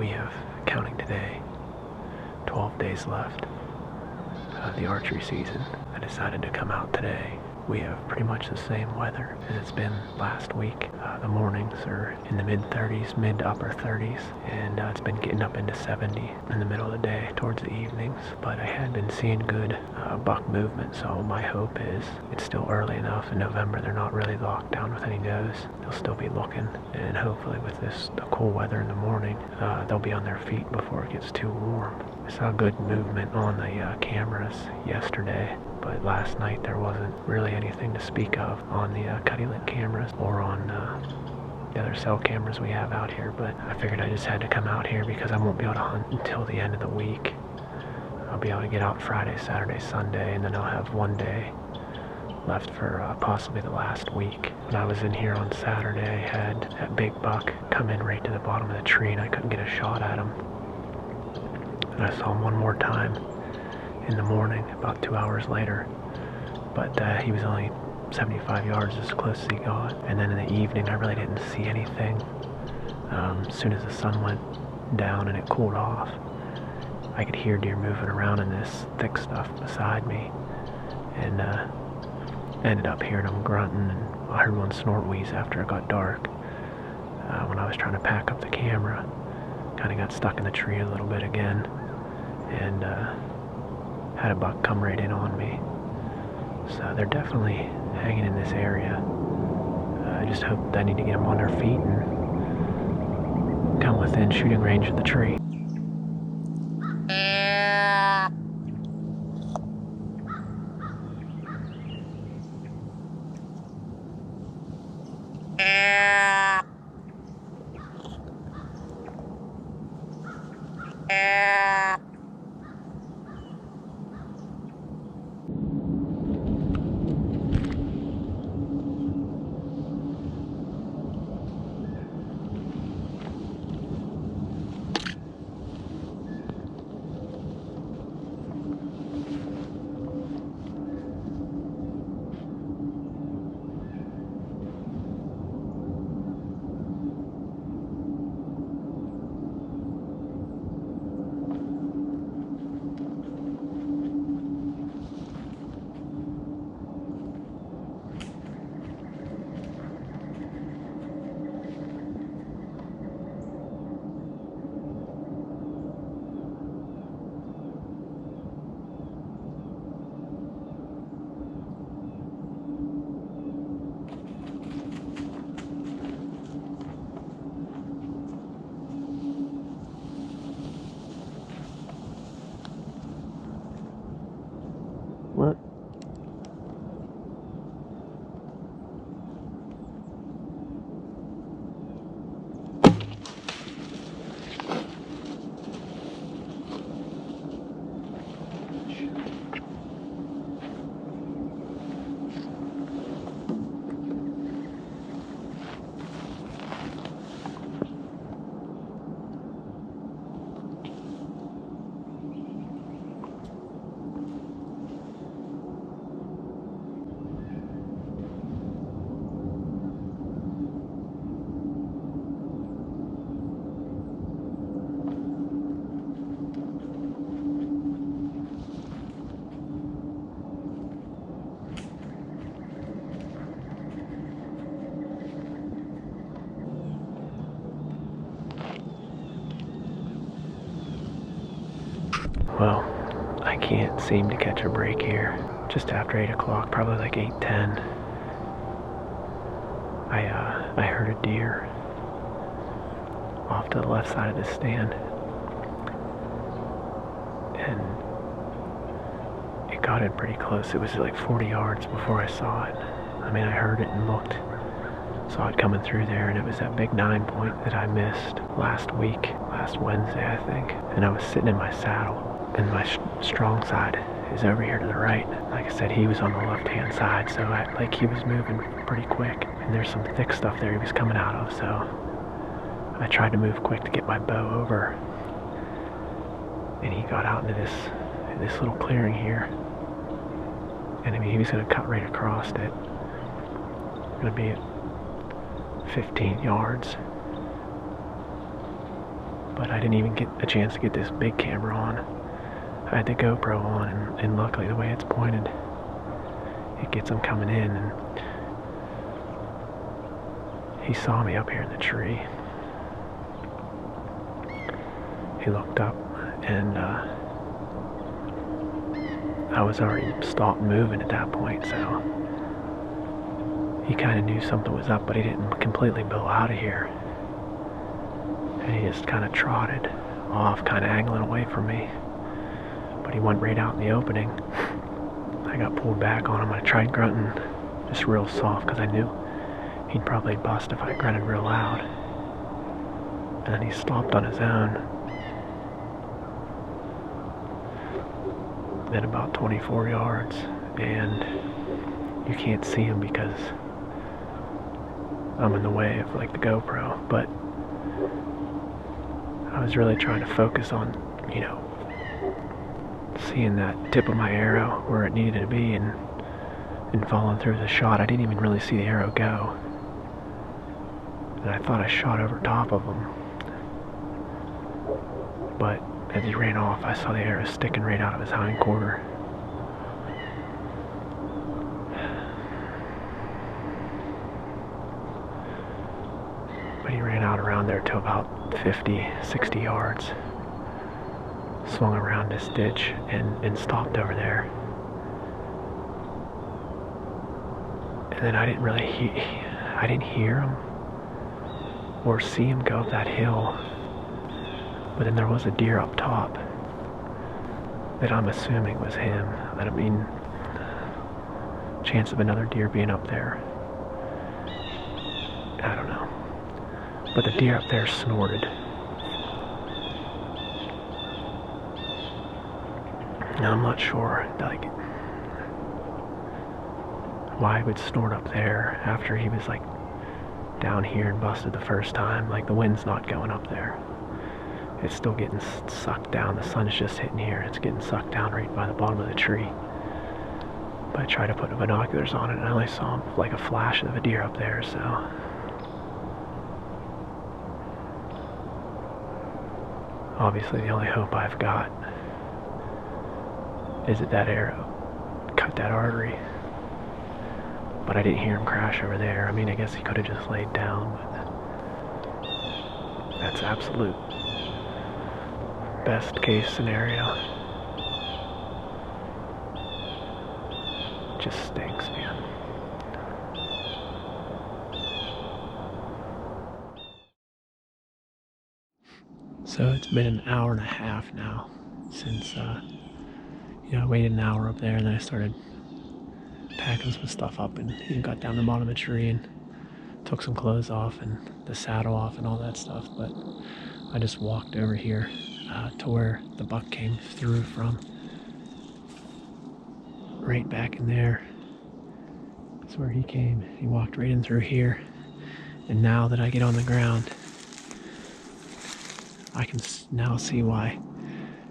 We have, counting today, 12 days left of the archery season. I decided to come out today. We have pretty much the same weather as it's been last week. The mornings are in the mid-30s, mid to upper 30s, and it's been getting up into 70 in the middle of the day towards the evenings. But I had been seeing good buck movement, so my hope is it's still early enough in November. They're not really locked down with any does. They'll still be looking, and hopefully with the cool weather in the morning, they'll be on their feet before it gets too warm. I saw good movement on the cameras yesterday, but last night there wasn't really anything to speak of on the Cuddy-Lit cameras or on the other cell cameras we have out here. But I figured I just had to come out here because I won't be able to hunt until the end of the week. I'll be able to get out Friday, Saturday, Sunday, and then I'll have one day left for possibly the last week. When I was in here on Saturday, I had that big buck come in right to the bottom of the tree, and I couldn't get a shot at him. And I saw him one more time in the morning, about 2 hours later, but he was only 75 yards as close as he got. And then in the evening I really didn't see anything. As soon as the sun went down and it cooled off, I could hear deer moving around in this thick stuff beside me, and ended up hearing them grunting, and I heard one snort wheeze after it got dark. When I was trying to pack up the camera, kind of got stuck in the tree a little bit again, and had a buck come right in on me. So they're definitely hanging in this area. I just hope that I need to get them on their feet and come within shooting range of the tree. What? Well, I can't seem to catch a break here. Just after 8 o'clock, probably like 8:10, I heard a deer off to the left side of the stand, and it got in pretty close. It was like 40 yards before I saw it. I mean, I heard it and looked, saw it coming through there, and it was that big 9-point that I missed last Wednesday, I think. And I was sitting in my saddle, and my strong side is over here to the right. Like I said, he was on the left-hand side, so he was moving pretty quick. And there's some thick stuff there he was coming out of, so I tried to move quick to get my bow over. And he got out into this little clearing here. And I mean, he was going to cut right across it. Going to be at 15 yards. but I didn't even get a chance to get this big camera on. I had the GoPro on, and luckily the way it's pointed, it gets him coming in, and he saw me up here in the tree. He looked up, and I was already stopped moving at that point, so he kind of knew something was up, but he didn't completely blow out of here. And he just kind of trotted off, kind of angling away from me. But he went right out in the opening. I got pulled back on him. I tried grunting just real soft because I knew he'd probably bust if I grunted real loud. And then he stopped on his own. Then about 24 yards, and you can't see him because I'm in the way of like the GoPro, but I was really trying to focus on, you know, seeing that tip of my arrow where it needed to be and following through the shot. I didn't even really see the arrow go, and I thought I shot over top of him, but as he ran off, I saw the arrow sticking right out of his hind quarter. But he ran out around there to about 50, 60 yards. Swung around this ditch and stopped over there. And then I didn't really hear him or see him go up that hill. But then there was a deer up top that I'm assuming was him. I don't mean, chance of another deer being up there, I don't know. But the deer up there snorted. And I'm not sure, like, why he would snort up there after he was like down here and busted the first time. Like, the wind's not going up there. It's still getting sucked down. The sun's just hitting here. It's getting sucked down right by the bottom of the tree. But I tried to put the binoculars on it, and I only saw like a flash of a deer up there, so. Obviously the only hope I've got is that arrow cut that artery. But I didn't hear him crash over there. I mean, I guess he could have just laid down, but that's absolute best case scenario. Just stinks, man. So it's been an hour and a half now since, I waited an hour up there, and then I started packing some stuff up and got down the bottom of the tree and took some clothes off and the saddle off and all that stuff. But I just walked over here to where the buck came through from. Right back in there. That's where he came. He walked right in through here. And now that I get on the ground, I can now see why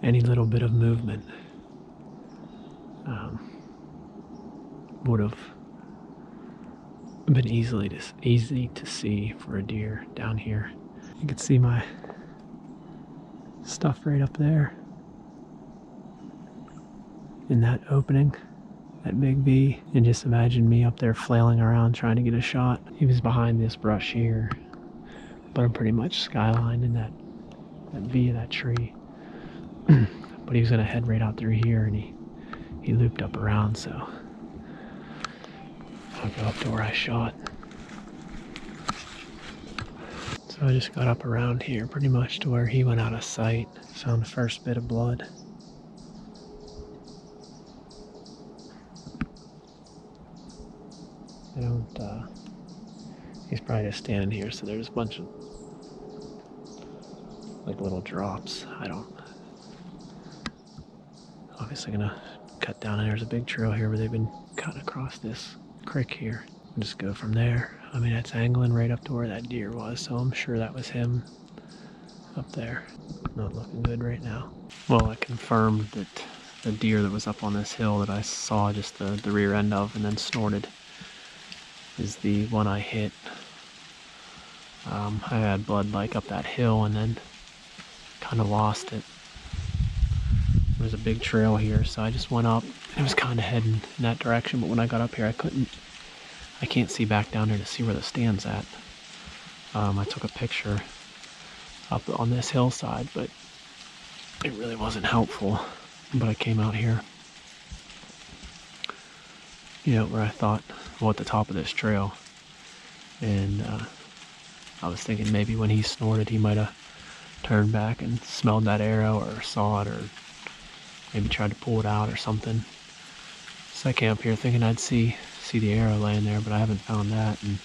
any little bit of movement would have been easy to see for a deer down here. You can see my stuff right up there in that opening, that big V, and just imagine me up there flailing around trying to get a shot. He was behind this brush here, but I'm pretty much skylined in that V of that tree. But he was gonna head right out through here, and he looped up around, so I'll go up to where I shot. So I just got up around here pretty much to where he went out of sight. Found the first bit of blood. He's probably just standing here, so there's a bunch of like little drops. Obviously gonna cut down, and there's a big trail here where they've been cutting across this creek here. I'll just go from there. I mean, it's angling right up to where that deer was, so I'm sure that was him up there. Not looking good right now. Well, I confirmed that the deer that was up on this hill that I saw just the rear end of and then snorted is the one I hit. I had blood like up that hill, and then kind of lost it. There was a big trail here, so I just went up. It was kind of heading in that direction, but when I got up here, I can't see back down there to see where the stand's at. I took a picture up on this hillside, but it really wasn't helpful. But I came out here, where I thought, well, at the top of this trail. And I was thinking maybe when he snorted, he might have turned back and smelled that arrow or saw it, or maybe tried to pull it out or something. So I came up here thinking I'd see the arrow laying there, but I haven't found that. And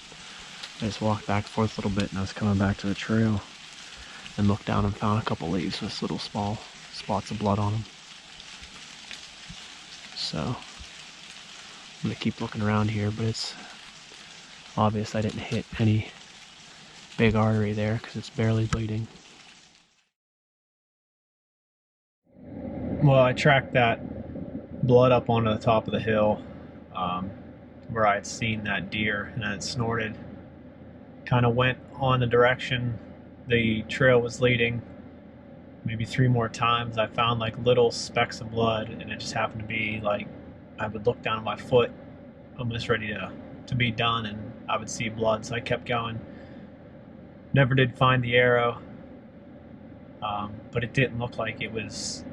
I just walked back and forth a little bit, and I was coming back to the trail and looked down and found a couple leaves with little small spots of blood on them. So I'm gonna keep looking around here, but it's obvious I didn't hit any big artery there because it's barely bleeding. Well, I tracked that blood up onto the top of the hill where I had seen that deer, and then it snorted. Kind of went on the direction the trail was leading. Maybe 3 more times I found like little specks of blood, and it just happened to be like I would look down at my foot almost ready to be done, and I would see blood, so I kept going. Never did find the arrow, but it didn't look like it was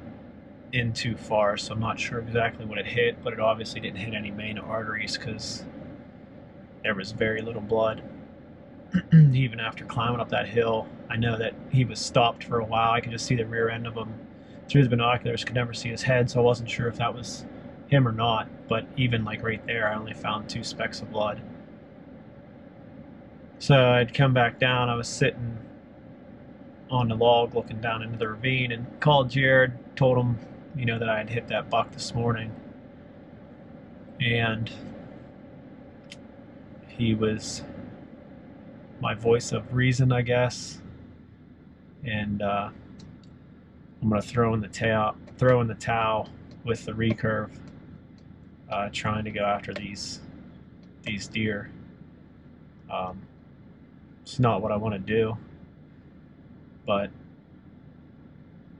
in too far, so I'm not sure exactly what it hit, but it obviously didn't hit any main arteries because there was very little blood. Even after climbing up that hill, I know that he was stopped for a while. I could just see the rear end of him through the binoculars, could never see his head, so I wasn't sure if that was him or not. But even like right there, I only found 2 specks of blood. So I'd come back down. I was sitting on the log looking down into the ravine and called Jared, told him that I had hit that buck this morning, and he was my voice of reason, I guess. And I'm gonna throw in the towel with the recurve, trying to go after these deer. It's not what I want to do, but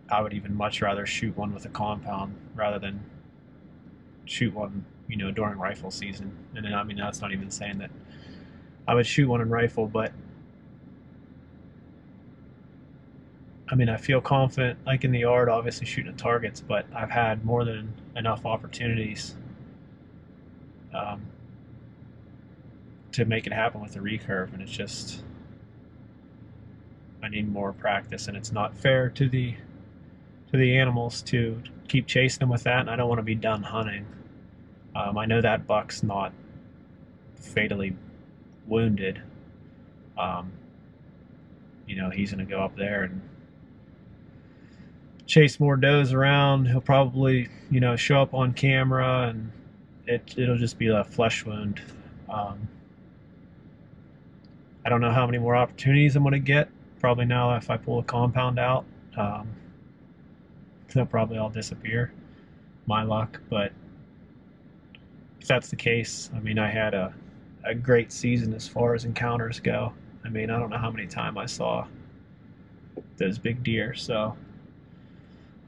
I would even much rather shoot one with a compound rather than shoot one, during rifle season. And then, I mean, that's not even saying that I would shoot one in rifle, but I mean, I feel confident, like in the yard, obviously shooting at targets, but I've had more than enough opportunities to make it happen with the recurve, and it's just, I need more practice, and it's not fair to the animals to keep chasing them with that, and I don't want to be done hunting. I know that buck's not fatally wounded. He's going to go up there and chase more does around. He'll probably, show up on camera, and it'll just be a flesh wound. I don't know how many more opportunities I'm going to get. Probably now, if I pull a compound out, they'll probably all disappear. My luck, but if that's the case, I mean, I had a great season as far as encounters go. I mean, I don't know how many times I saw those big deer. So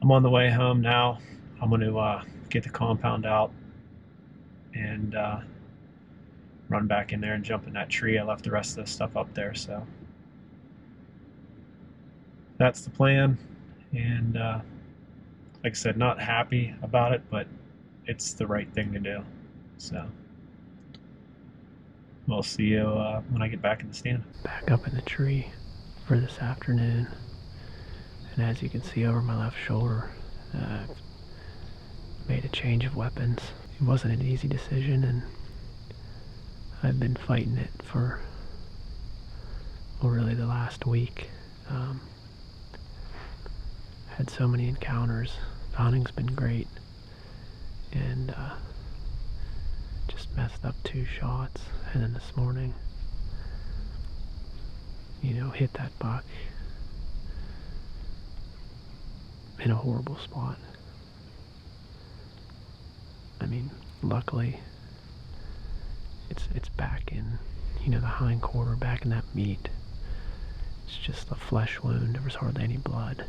I'm on the way home now. I'm going to get the compound out and run back in there and jump in that tree. I left the rest of the stuff up there, so that's the plan. And like I said, not happy about it, but it's the right thing to do. So we'll see you when I get back in the stand. Back up in the tree for this afternoon, and as you can see over my left shoulder, I've made a change of weapons. It wasn't an easy decision, and I've been fighting it for, well, really the last week. Had so many encounters. The hunting's been great, and just messed up 2 shots, and then this morning, hit that buck in a horrible spot. I mean, luckily, it's back in, the hind quarter, back in that meat. It's just a flesh wound. There was hardly any blood.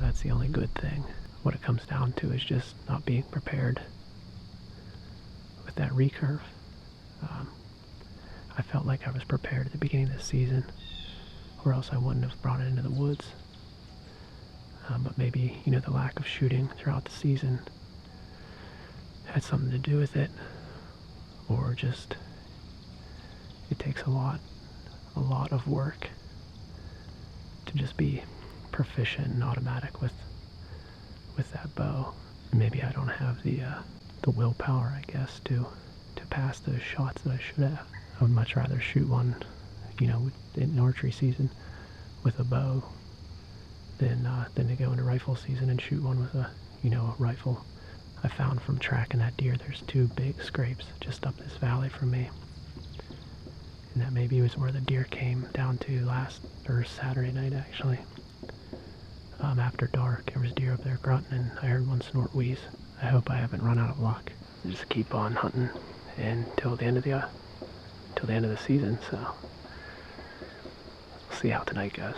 That's the only good thing. What it comes down to is just not being prepared with that recurve. I felt like I was prepared at the beginning of the season, or else I wouldn't have brought it into the woods. But maybe, the lack of shooting throughout the season had something to do with it, or just it takes a lot of work to just be proficient and automatic with that bow. Maybe I don't have the willpower, I guess, to pass those shots that I should have. I would much rather shoot one, in archery season with a bow than to go into rifle season and shoot one with a rifle. I found from tracking that deer, there's 2 big scrapes just up this valley from me. And that maybe was where the deer came down to Saturday night, actually. After dark, there was deer up there grunting, and I heard one snort wheeze. I hope I haven't run out of luck. Just keep on hunting until the end of the season, so we'll see how tonight goes.